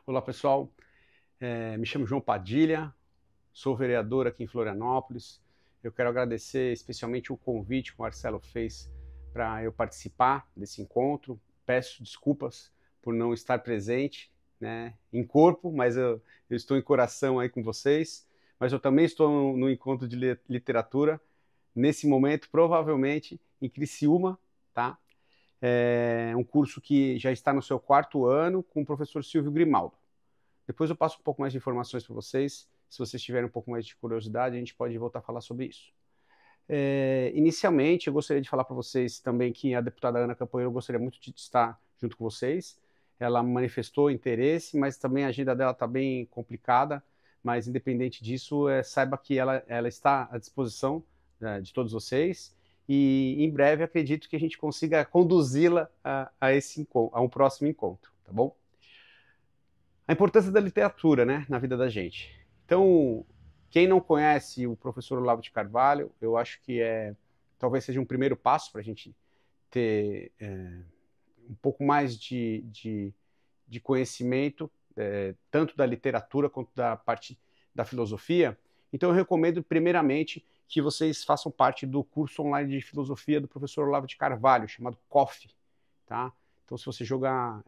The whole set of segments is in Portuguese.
Olá pessoal, me chamo João Padilha, sou vereador aqui em Florianópolis. Eu quero agradecer especialmente o convite que o Marcelo fez para eu participar desse encontro. Peço desculpas por não estar presente, né, em corpo, mas eu estou em coração aí com vocês. Mas eu também estou no encontro de literatura, nesse momento, provavelmente em Criciúma, tá? É um curso que já está no seu 4º ano com o professor Silvio Grimaldo. Depois eu passo um pouco mais de informações para vocês. Se vocês tiverem um pouco mais de curiosidade, a gente pode voltar a falar sobre isso. Inicialmente, eu gostaria de falar para vocês também que a deputada Ana Campoeiro gostaria muito de estar junto com vocês. Ela manifestou interesse, mas também a agenda dela está bem complicada. Mas, independente disso, saiba que ela está à disposição de todos vocês. E, em breve, acredito que a gente consiga conduzi-la a um próximo encontro, tá bom? A importância da literatura, né, na vida da gente. Então, quem não conhece o professor Olavo de Carvalho, eu acho que talvez seja um primeiro passo para a gente ter um pouco mais de conhecimento, tanto da literatura quanto da parte da filosofia. Então, eu recomendo, primeiramente, que vocês façam parte do curso online de filosofia do professor Olavo de Carvalho, chamado COF, tá? Então, se você jogar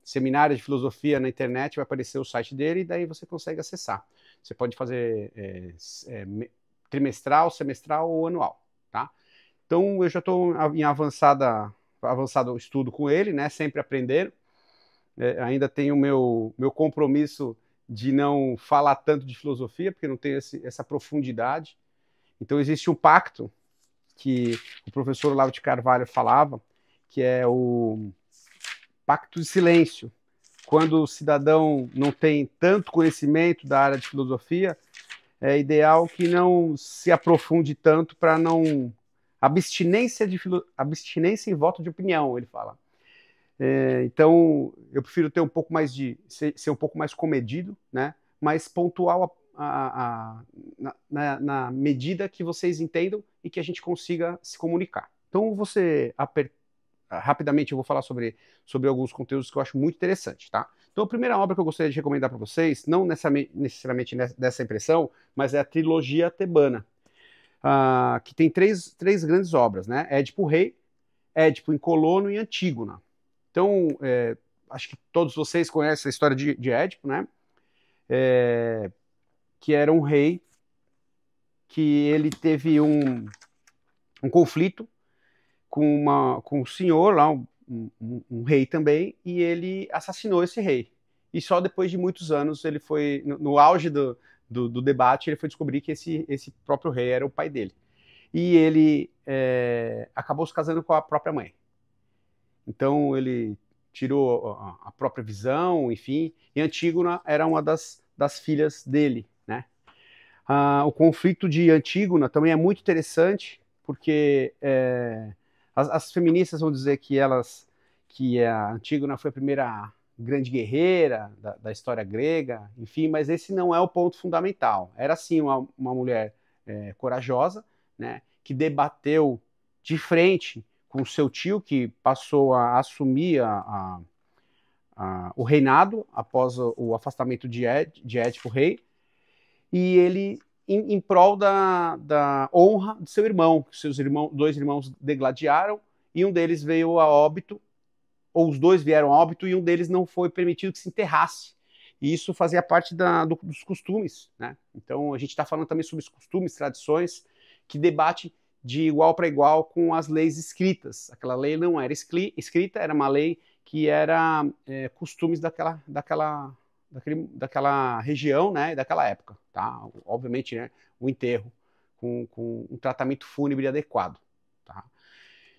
seminário de filosofia na internet, vai aparecer o site dele e daí você consegue acessar. Você pode fazer trimestral, semestral ou anual, tá? Então, eu já estou em avançado estudo com ele, né? Sempre aprendendo. Ainda tenho o meu compromisso de não falar tanto de filosofia, porque não tenho essa profundidade. Então, existe um pacto que o professor Olavo de Carvalho falava, que é o pacto de silêncio. Quando o cidadão não tem tanto conhecimento da área de filosofia, é ideal que não se aprofunde tanto para não... Abstinência em voto de opinião, ele fala. Então, eu prefiro ter um pouco mais ser um pouco mais comedido, né? Mas pontual na medida que vocês entendam e que a gente consiga se comunicar. Então, rapidamente eu vou falar sobre alguns conteúdos que eu acho muito interessantes, tá? Então, a primeira obra que eu gostaria de recomendar para vocês, não necessariamente dessa impressão, mas é a trilogia tebana, que tem três grandes obras, né? Édipo Rei, Édipo em Colono e Antígona. Então, acho que todos vocês conhecem a história de Édipo, né? Que era um rei que ele teve um conflito com um senhor lá, um rei também, e ele assassinou esse rei. E só depois de muitos anos, ele foi, no auge do debate, ele foi descobrir que esse próprio rei era o pai dele. E ele acabou se casando com a própria mãe. Então ele tirou a própria visão, enfim, e Antígona era uma das filhas dele, né? O conflito de Antígona também é muito interessante, porque as feministas vão dizer que a Antígona foi a primeira grande guerreira da história grega, enfim, mas esse não é o ponto fundamental. Era sim uma mulher corajosa, né, que debateu de frente com seu tio, que passou a assumir o reinado após o afastamento de Édipo Rei, e ele em prol da honra de seu irmão, que dois irmãos degladiaram, e um deles veio a óbito, ou os dois vieram a óbito, e um deles não foi permitido que se enterrasse. E isso fazia parte dos costumes, né? Então a gente está falando também sobre os costumes, tradições, que debate de igual para igual com as leis escritas. Aquela lei não era escrita, era uma lei que era costumes daquela região, né, e daquela época, tá? Obviamente, né, o enterro com um tratamento fúnebre adequado, tá?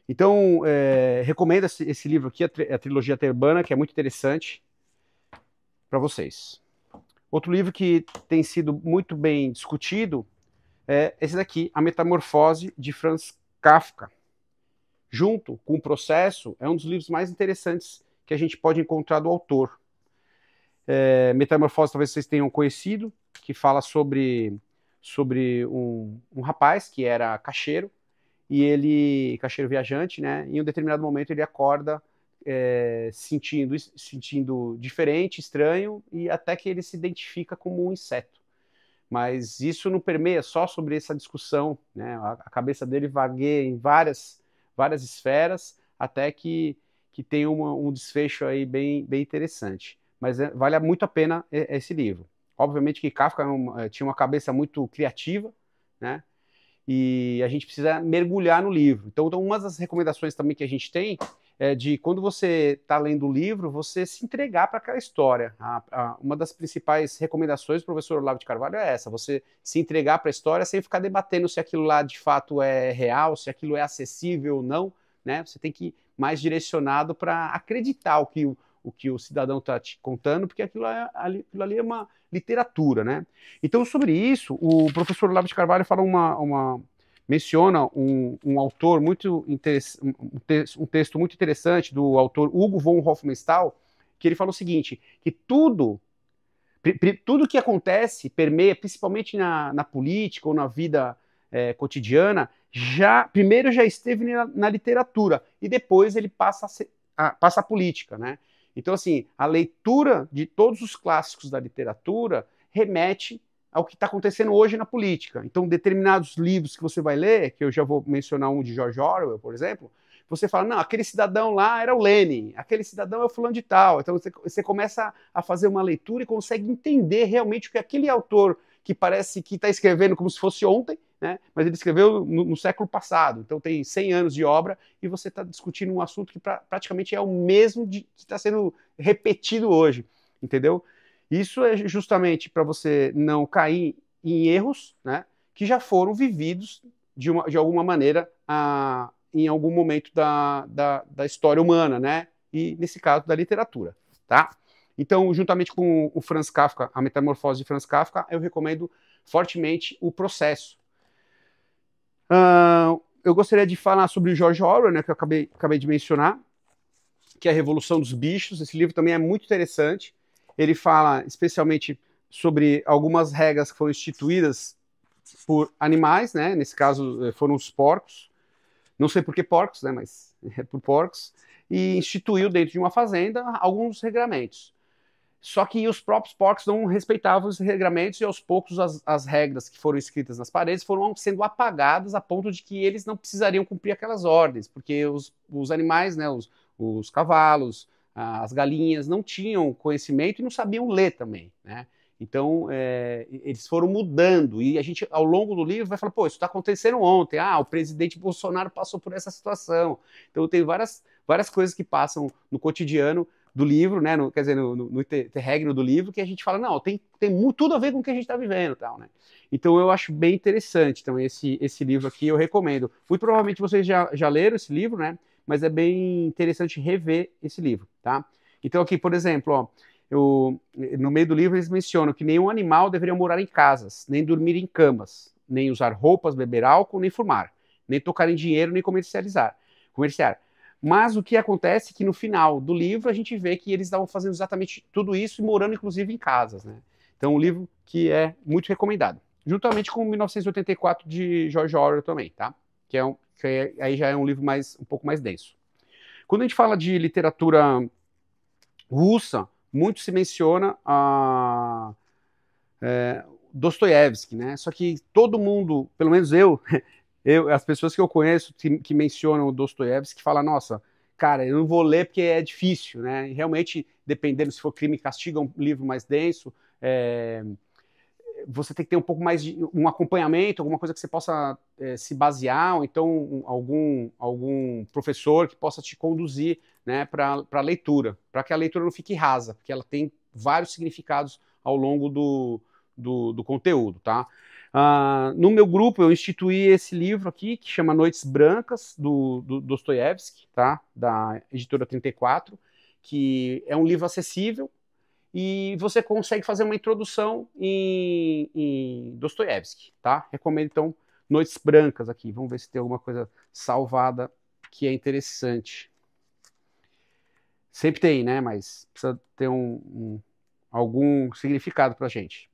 Então, recomendo esse livro aqui, a trilogia tebana, que é muito interessante para vocês. Outro livro que tem sido muito bem discutido é esse daqui, A Metamorfose, de Franz Kafka. Junto com o Processo, é um dos livros mais interessantes que a gente pode encontrar do autor. Metamorfose talvez vocês tenham conhecido, que fala sobre um rapaz que era caixeiro, e caixeiro viajante, né? Em um determinado momento ele acorda sentindo diferente, estranho, e até que ele se identifica como um inseto. Mas isso não permeia só sobre essa discussão, né? A cabeça dele vagueia em várias esferas, até que tem um desfecho aí bem interessante. Mas vale muito a pena esse livro. Obviamente que Kafka tinha uma cabeça muito criativa, né? E a gente precisa mergulhar no livro. Então, uma das recomendações também que a gente tem é de quando você está lendo o livro, você se entregar para aquela história. Uma das principais recomendações do professor Olavo de Carvalho é essa: você se entregar para a história sem ficar debatendo se aquilo lá de fato é real, se aquilo é acessível ou não, né? Você tem que ir mais direcionado para acreditar o que o cidadão está te contando, porque aquilo ali é uma literatura, né? Então, sobre isso, o professor Olavo de Carvalho fala menciona um autor muito um texto muito interessante do autor Hugo von Hofmannsthal, que ele fala o seguinte, que tudo que acontece, permeia, principalmente na política ou na vida cotidiana, primeiro já esteve na literatura, e depois ele passa a política, né? Então, assim, a leitura de todos os clássicos da literatura remete ao que está acontecendo hoje na política. Então, determinados livros que você vai ler, que eu já vou mencionar um de George Orwell, por exemplo, você fala, não, aquele cidadão lá era o Lenin, aquele cidadão é o fulano de tal. Então, você começa a fazer uma leitura e consegue entender realmente o que aquele autor, que parece que está escrevendo como se fosse ontem, né? Mas ele escreveu no século passado, então tem 100 anos de obra, e você está discutindo um assunto que praticamente é o mesmo que está sendo repetido hoje, entendeu? Isso é justamente para você não cair em erros, né, que já foram vividos de alguma maneira em algum momento da história humana, né, e nesse caso da literatura, tá? Então, juntamente com o Franz Kafka, a Metamorfose de Franz Kafka, eu recomendo fortemente O Processo. Eu gostaria de falar sobre o George Orwell, né, que eu acabei de mencionar, que é a Revolução dos Bichos. Esse livro também é muito interessante. Ele fala especialmente sobre algumas regras que foram instituídas por animais, né? Nesse caso foram os porcos. Não sei por que porcos, né? Mas é por porcos. E instituiu dentro de uma fazenda alguns regramentos. Só que os próprios porcos não respeitavam os regramentos, e aos poucos as regras que foram escritas nas paredes foram sendo apagadas a ponto de que eles não precisariam cumprir aquelas ordens, porque os animais, né, os cavalos, as galinhas não tinham conhecimento e não sabiam ler também, né? Então, eles foram mudando, e a gente, ao longo do livro, vai falar, pô, isso está acontecendo ontem, o presidente Bolsonaro passou por essa situação. Então, tem várias coisas que passam no cotidiano do livro, né? Quer dizer, no interregno do livro, que a gente fala, não, tem tudo a ver com o que a gente está vivendo, tal, né? Então eu acho bem interessante. Então esse livro aqui eu recomendo. Muito provavelmente vocês já leram esse livro, né? Mas é bem interessante rever esse livro, tá? Então aqui, por exemplo, ó, no meio do livro eles mencionam que nenhum animal deveria morar em casas, nem dormir em camas, nem usar roupas, beber álcool, nem fumar, nem tocar em dinheiro, nem comerciar. Mas o que acontece é que no final do livro a gente vê que eles estavam fazendo exatamente tudo isso e morando inclusive em casas, né? Então um livro que é muito recomendado. Juntamente com 1984 de George Orwell também, tá? Aí já é um livro um pouco mais denso. Quando a gente fala de literatura russa, muito se menciona Dostoiévski, né? Só que todo mundo, pelo menos as pessoas que eu conheço que mencionam o Dostoiévski falam, nossa, cara, eu não vou ler porque é difícil, né? E realmente, dependendo se for Crime e Castigo, é um livro mais denso, você tem que ter um pouco mais de um acompanhamento, alguma coisa que você possa se basear, ou então algum professor que possa te conduzir, né, para a leitura, para que a leitura não fique rasa, porque ela tem vários significados ao longo do conteúdo, tá? No meu grupo eu instituí esse livro aqui, que chama Noites Brancas, do Dostoiévski, tá? Da editora 34, que é um livro acessível, e você consegue fazer uma introdução em Dostoiévski, tá? Recomendo, então, Noites Brancas aqui. Vamos ver se tem alguma coisa salvada que é interessante. Sempre tem, né? Mas precisa ter algum significado pra gente.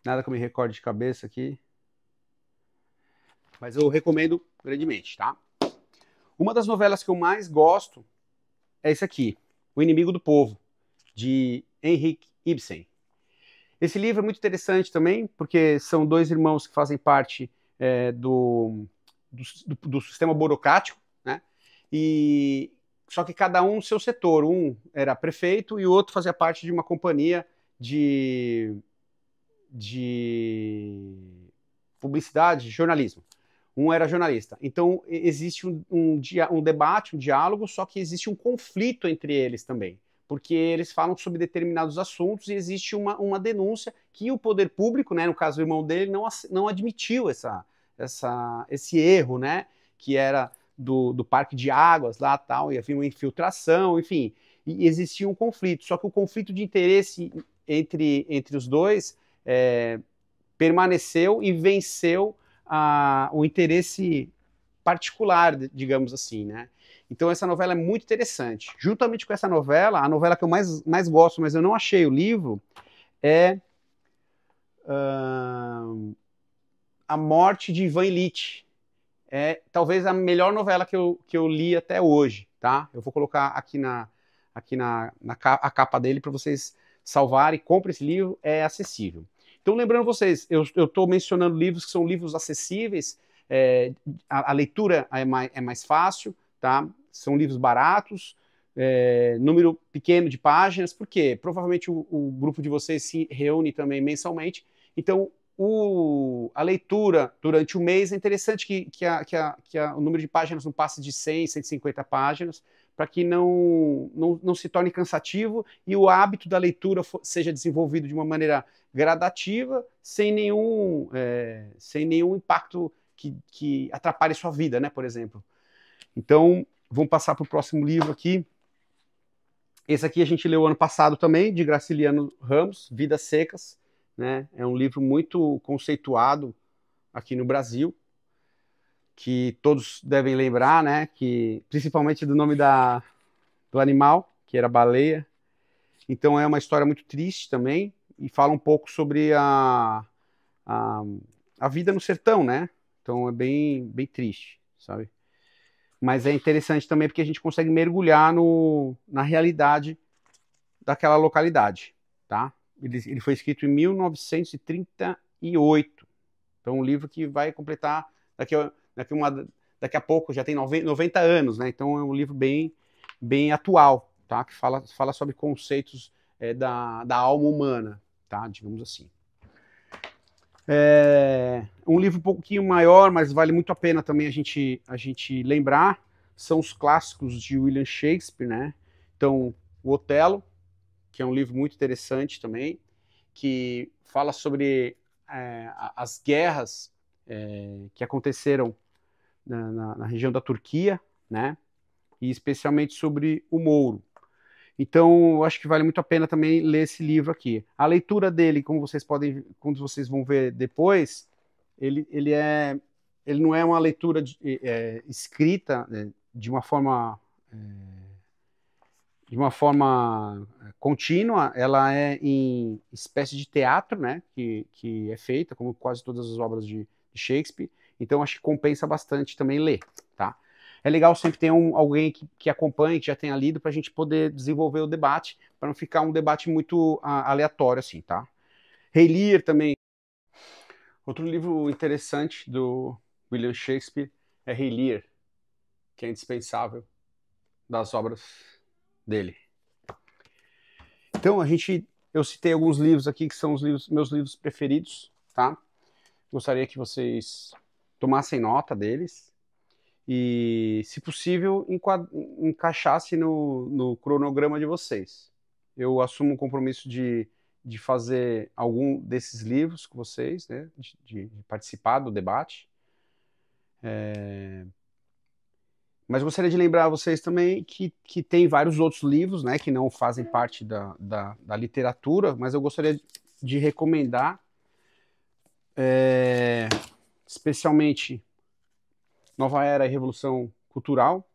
Nada que eu me recorde de cabeça aqui. Mas eu recomendo grandemente, tá? Uma das novelas que eu mais gosto é esse aqui, O Inimigo do Povo, de Henrik Ibsen. Esse livro é muito interessante também, porque são dois irmãos que fazem parte do sistema burocrático, né? E só que cada um seu setor. Um era prefeito e o outro fazia parte de uma companhia de publicidade, jornalismo. Um era jornalista. Então existe um debate, um diálogo, só que existe um conflito entre eles também, porque eles falam sobre determinados assuntos e existe uma denúncia que o poder público, né, no caso o irmão dele, não admitiu esse erro, né, que era do parque de águas lá tal, e havia uma infiltração, enfim, e existia um conflito. Só que o conflito de interesse entre os dois permaneceu e venceu o interesse particular, digamos assim, né? Então essa novela é muito interessante. Juntamente com essa novela, a novela que eu mais gosto, mas eu não achei o livro, é A Morte de Ivan Ilitch. É talvez a melhor novela que eu li até hoje, tá? Eu vou colocar a capa dele para vocês salvarem. Compre esse livro, é acessível. Então, lembrando vocês, eu estou mencionando livros que são livros acessíveis, a leitura é mais fácil, tá? São livros baratos, número pequeno de páginas, porque provavelmente o grupo de vocês se reúne também mensalmente, então a leitura durante o mês é interessante que o número de páginas não passe de 100, 150 páginas, para que não se torne cansativo e o hábito da leitura seja desenvolvido de uma maneira gradativa, sem nenhum impacto que atrapalhe sua vida, né, por exemplo. Então, vamos passar para o próximo livro aqui. Esse aqui a gente leu ano passado também, de Graciliano Ramos, Vidas Secas, né? É um livro muito conceituado aqui no Brasil, que todos devem lembrar, né? Que, principalmente do nome do animal, que era baleia. Então é uma história muito triste também, e fala um pouco sobre a vida no sertão, né? Então é bem triste, sabe? Mas é interessante também porque a gente consegue mergulhar na realidade daquela localidade, tá? Ele foi escrito em 1938. Então, um livro que vai completar daqui a pouco, já tem 90 anos, né? Então, é um livro bem atual, tá? Que fala sobre conceitos da alma humana, tá? Digamos assim. É um livro um pouquinho maior, mas vale muito a pena também a gente lembrar, são os clássicos de William Shakespeare, né? Então, o Otelo, que é um livro muito interessante também, que fala sobre as guerras que aconteceram na região da Turquia, né? E especialmente sobre o Mouro. Então, eu acho que vale muito a pena também ler esse livro aqui. A leitura dele, como vocês vão ver depois, ele não é uma leitura escrita de uma forma contínua, ela é em espécie de teatro, né, que é feita, como quase todas as obras de Shakespeare, então acho que compensa bastante também ler, tá? É legal sempre ter alguém que acompanhe, que já tenha lido, para a gente poder desenvolver o debate, para não ficar um debate muito aleatório assim, tá? Rei Lear também. Outro livro interessante do William Shakespeare é Rei Lear, que é indispensável das obras dele. Então, eu citei alguns livros aqui que são meus livros preferidos, tá? Gostaria que vocês tomassem nota deles e, se possível, encaixasse no cronograma de vocês. Eu assumo o compromisso de fazer algum desses livros com vocês, né? De participar do debate. Mas gostaria de lembrar a vocês também que tem vários outros livros, né, que não fazem parte da literatura, mas eu gostaria de recomendar, especialmente Nova Era e Revolução Cultural,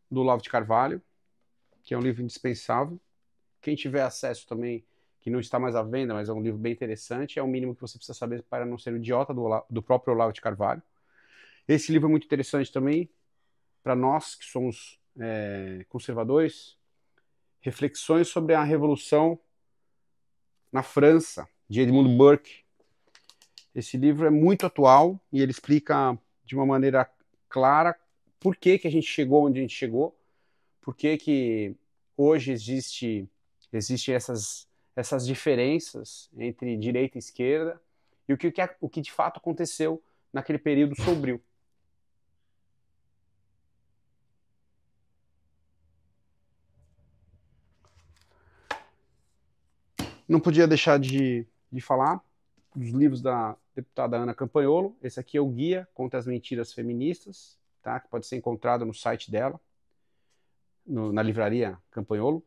do Olavo de Carvalho, que é um livro indispensável. Quem tiver acesso também, que não está mais à venda, mas é um livro bem interessante, é o mínimo que você precisa saber para não ser um idiota do próprio Olavo de Carvalho. Esse livro é muito interessante também para nós que somos conservadores. Reflexões sobre a Revolução na França, de Edmund Burke. Esse livro é muito atual e ele explica de uma maneira clara por que a gente chegou onde a gente chegou, por que hoje existem essas diferenças entre direita e esquerda e o que de fato aconteceu naquele período sombrio. Não podia deixar de falar dos livros da deputada Ana Campanholo. Esse aqui é o Guia contra as Mentiras Feministas, tá? Que pode ser encontrado no site dela, na livraria Campanholo.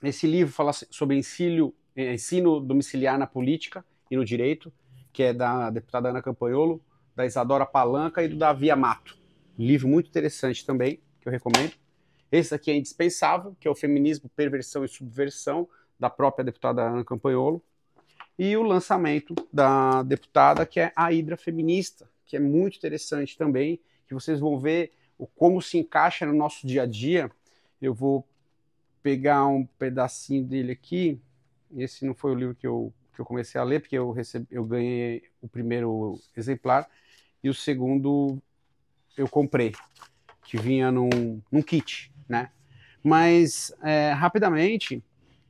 Esse livro fala sobre ensino domiciliar na política e no direito, que é da deputada Ana Campanholo, da Isadora Palanca e do Davi Amato. Um livro muito interessante também, que eu recomendo. Esse aqui é indispensável, que é o Feminismo, Perversão e Subversão, da própria deputada Ana Campanholo. E o lançamento da deputada, que é a Hidra Feminista, que é muito interessante também, que vocês vão ver como se encaixa no nosso dia a dia. Eu vou pegar um pedacinho dele aqui. Esse não foi o livro que eu comecei a ler, porque eu ganhei o primeiro exemplar, e o segundo eu comprei, que vinha num kit, né? Mas, rapidamente,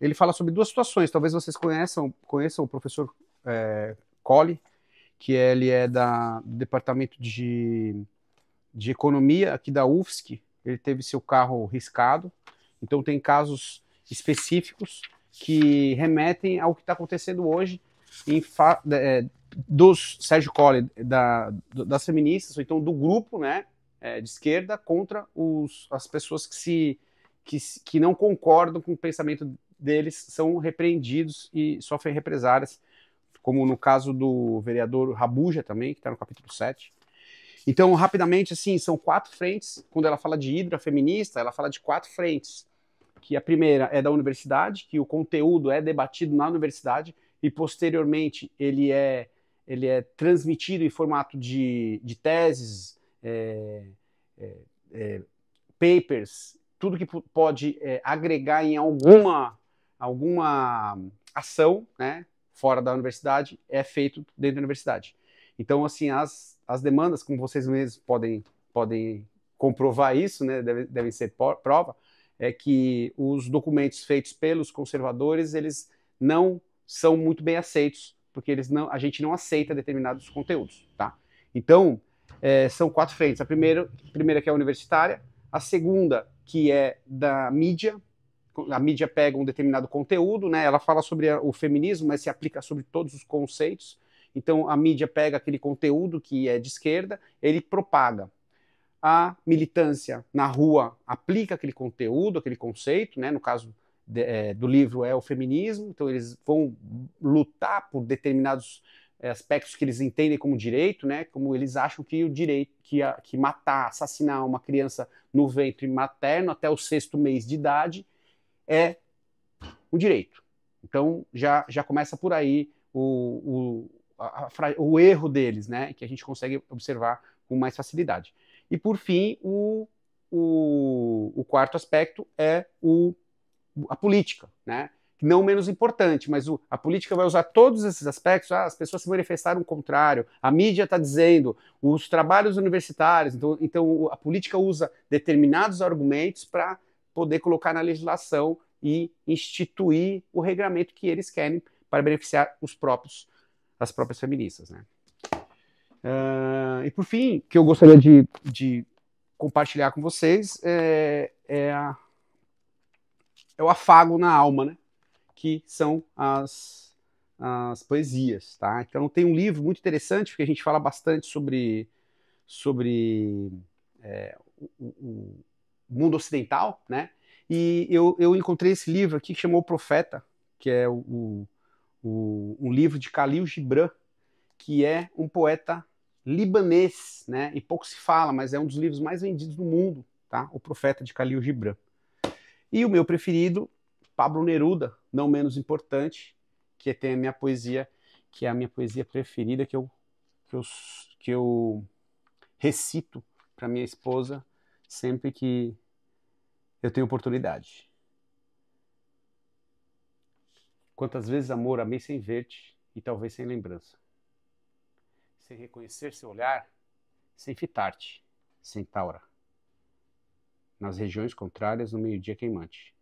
ele fala sobre duas situações. Talvez vocês conheçam o professor Colli, que ele é do Departamento de Economia aqui da UFSC. Ele teve seu carro riscado. Então tem casos específicos que remetem ao que está acontecendo hoje dos Sérgio Colli, das feministas, ou então do grupo, né, de esquerda contra as pessoas que não concordam com o pensamento deles, são repreendidos e sofrem represárias, como no caso do vereador Rabuja também, que está no capítulo 7. Então, rapidamente, assim, são 4 frentes. Quando ela fala de Hidra feminista, ela fala de 4 frentes. Que a primeira é da universidade, que o conteúdo é debatido na universidade e, posteriormente, ele é transmitido em formato de teses, papers, tudo que pode agregar em alguma ação, né, fora da universidade, é feito dentro da universidade. Então, assim, as demandas, como vocês mesmos podem comprovar isso, né, devem ser prova, é que os documentos feitos pelos conservadores, eles não são muito bem aceitos, porque a gente não aceita determinados conteúdos, tá? Então, são 4 frentes. A primeira que é a universitária, a segunda que é da mídia. A mídia pega um determinado conteúdo, né? Ela fala sobre o feminismo, mas se aplica sobre todos os conceitos. Então, a mídia pega aquele conteúdo que é de esquerda, ele propaga. A militância na rua aplica aquele conteúdo, aquele conceito, né? No caso do livro é o feminismo, então eles vão lutar por determinados aspectos que eles entendem como direito, né? Como eles acham que o direito, que matar, assassinar uma criança no ventre materno até o 6º mês de idade é um direito. Então já começa por aí o erro deles, né? Que a gente consegue observar com mais facilidade. E, por fim, o 4º aspecto é a política, né? Não menos importante, mas a política vai usar todos esses aspectos. As pessoas se manifestaram o contrário, a mídia está dizendo, os trabalhos universitários, então a política usa determinados argumentos para poder colocar na legislação e instituir o regramento que eles querem para beneficiar as próprias feministas, né? E por fim, que eu gostaria de compartilhar com vocês é o afago na alma, né? Que são as poesias, tá? Então tem um livro muito interessante, porque a gente fala bastante sobre o mundo ocidental, né? E eu encontrei esse livro aqui que chamou O Profeta, que é um livro de Khalil Gibran, que é um poeta libanês, né? E pouco se fala, mas é um dos livros mais vendidos do mundo, tá? O Profeta de Khalil Gibran. E o meu preferido, Pablo Neruda, não menos importante, que tem a minha poesia, que é a minha poesia preferida, que eu recito para minha esposa sempre que eu tenho oportunidade. Quantas vezes, amor, amei sem ver-te e talvez sem lembrança. Sem reconhecer seu olhar, sem fitar-te, sem taura. Nas regiões contrárias no meio-dia queimante.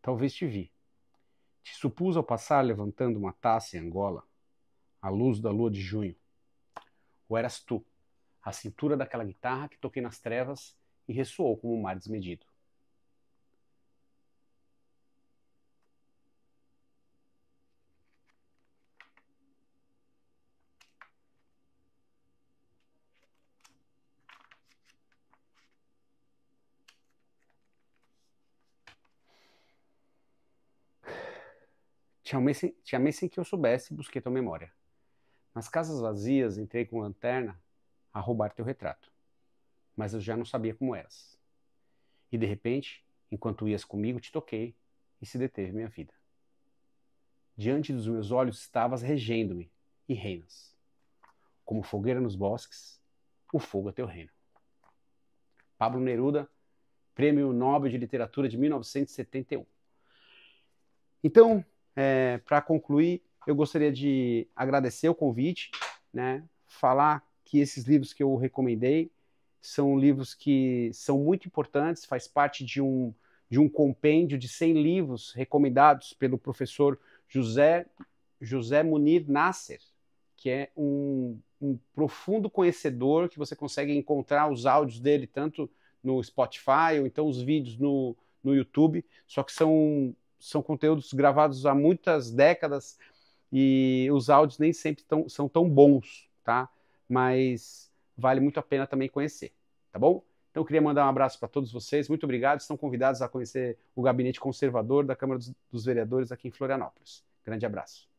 Talvez te vi. Te supus ao passar levantando uma taça em Angola, à luz da lua de junho. Ou eras tu, a cintura daquela guitarra que toquei nas trevas e ressoou como um mar desmedido. Te amei sem que eu soubesse, busquei tua memória. Nas casas vazias entrei com lanterna a roubar teu retrato. Mas eu já não sabia como eras. E de repente, enquanto ias comigo, te toquei e se deteve minha vida. Diante dos meus olhos estavas regendo-me e reinas. Como fogueira nos bosques, o fogo é teu reino. Pablo Neruda, Prêmio Nobel de Literatura de 1971. Então, para concluir, eu gostaria de agradecer o convite, né, falar que esses livros que eu recomendei são livros que são muito importantes, faz parte de um compêndio de 100 livros recomendados pelo professor José Munir Nasser, que é um profundo conhecedor, que você consegue encontrar os áudios dele tanto no Spotify ou então os vídeos no YouTube, só que são conteúdos gravados há muitas décadas e os áudios nem sempre são tão bons, tá? Mas vale muito a pena também conhecer, tá bom? Então eu queria mandar um abraço para todos vocês, muito obrigado, estão convidados a conhecer o Gabinete Conservador da Câmara dos Vereadores aqui em Florianópolis. Grande abraço.